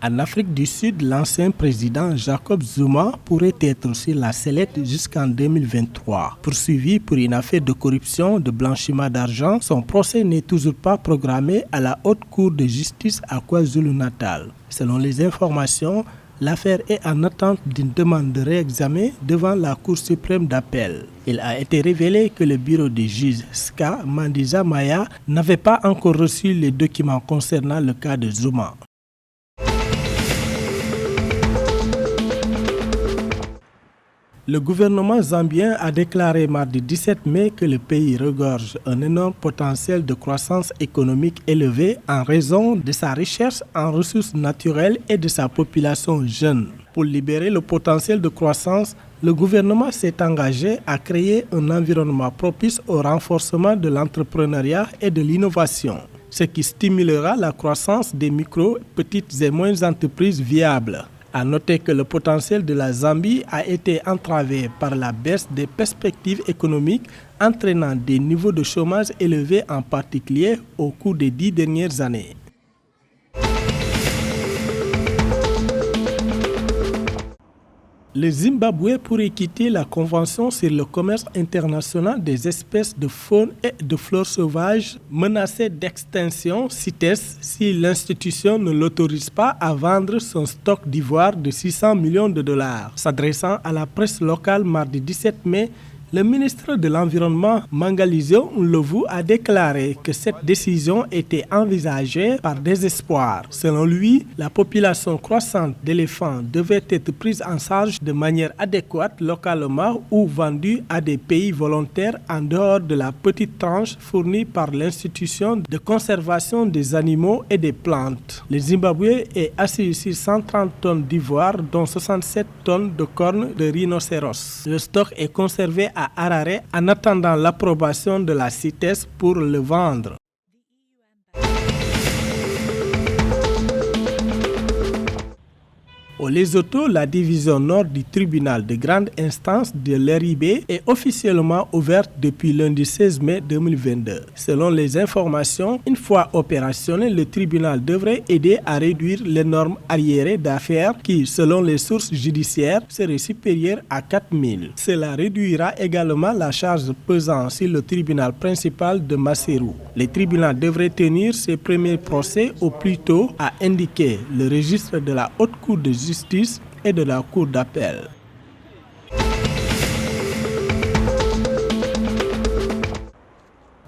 En Afrique du Sud, l'ancien président Jacob Zuma pourrait être sur la sellette jusqu'en 2023. Poursuivi pour une affaire de corruption, de blanchiment d'argent, son procès n'est toujours pas programmé à la Haute Cour de justice à KwaZulu-Natal. Selon les informations, l'affaire est en attente d'une demande de réexamen devant la Cour suprême d'appel. Il a été révélé que le bureau du juge Ska Mandiza Maya n'avait pas encore reçu les documents concernant le cas de Zuma. Le gouvernement zambien a déclaré mardi 17 mai que le pays regorge un énorme potentiel de croissance économique élevé en raison de sa recherche en ressources naturelles et de sa population jeune. Pour libérer le potentiel de croissance, le gouvernement s'est engagé à créer un environnement propice au renforcement de l'entrepreneuriat et de l'innovation, ce qui stimulera la croissance des micro, petites et moyennes entreprises viables. À noter que le potentiel de la Zambie a été entravé par la baisse des perspectives économiques entraînant des niveaux de chômage élevés en particulier au cours des 10 dernières années. Le Zimbabwe pourrait quitter la Convention sur le commerce international des espèces de faune et de flore sauvages menacées d'extinction, CITES, si l'institution ne l'autorise pas à vendre son stock d'ivoire de 600 millions de dollars. S'adressant à la presse locale mardi 17 mai, le ministre de l'Environnement, Mangalisio Ndlovu, a déclaré que cette décision était envisagée par désespoir. Selon lui, la population croissante d'éléphants devait être prise en charge de manière adéquate localement ou vendue à des pays volontaires en dehors de la petite tranche fournie par l'institution de conservation des animaux et des plantes. Le Zimbabwe est assis sur 130 tonnes d'ivoire, dont 67 tonnes de cornes de rhinocéros. Le stock est conservé à Harare en attendant l'approbation de la CITES pour le vendre. Au Lesotho, la division nord du tribunal de grande instance de l'Eribe est officiellement ouverte depuis lundi 16 mai 2022. Selon les informations, une fois opérationnel, le tribunal devrait aider à réduire les normes arriérées d'affaires qui, selon les sources judiciaires, seraient supérieures à 4 000. Cela réduira également la charge pesant sur le tribunal principal de Maseru. Le tribunal devrait tenir ses premiers procès au plus tôt, a indiqué le registre de la Haute Cour de justice et de la Cour d'appel.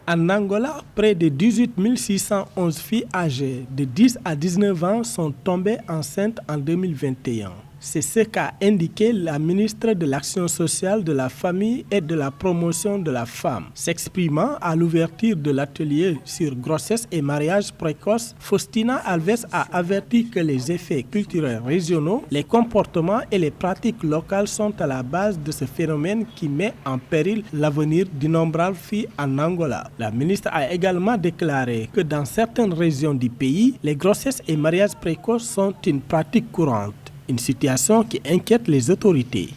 En Angola, près de 18 611 filles âgées de 10 à 19 ans sont tombées enceintes en 2021. C'est ce qu'a indiqué la ministre de l'Action sociale, de la Famille et de la Promotion de la Femme. S'exprimant à l'ouverture de l'atelier sur grossesse et mariage précoce, Faustina Alves a averti que les effets culturels régionaux, les comportements et les pratiques locales sont à la base de ce phénomène qui met en péril l'avenir d'innombrables filles en Angola. La ministre a également déclaré que dans certaines régions du pays, les grossesses et mariages précoces sont une pratique courante. Une situation qui inquiète les autorités.